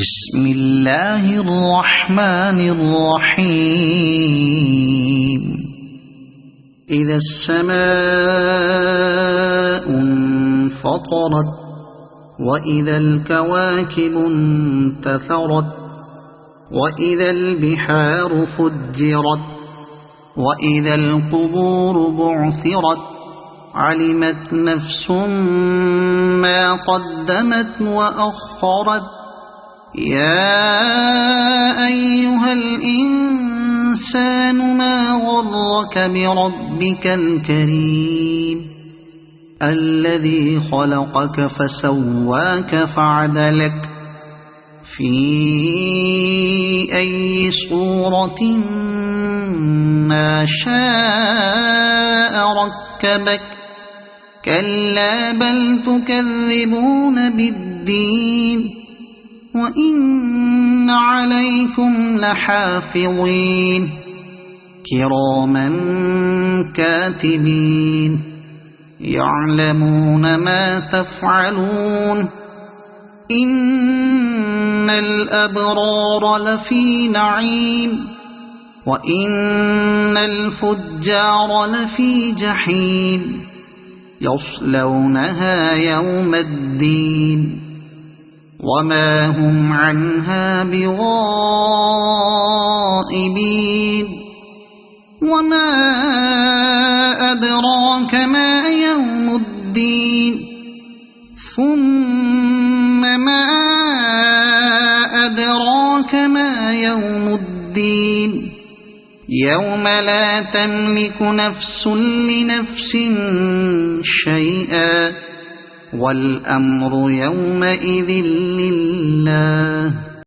بسم الله الرحمن الرحيم. إذا السماء انفطرت وإذا الكواكب انتثرت وإذا البحار فجرت وإذا القبور بعثرت علمت نفس ما قدمت وأخرت. يا أيها الإنسان ما غرك بربك الكريم الذي خلقك فسواك فعدلك في أي صورة ما شاء ركبك. كلا بل تكذبون بالدين وإن عليكم لحافظين كراما كاتبين يعلمون ما تفعلون. إن الأبرار لفي نعيم وإن الفجار لفي جحيم يصلونها يوم الدين وما هم عنها بغائبين. وما أدراك ما يوم الدين ثم ما أدراك ما يوم الدين يوم لا تملك نفس لنفس شيئا والأمر يومئذ لله.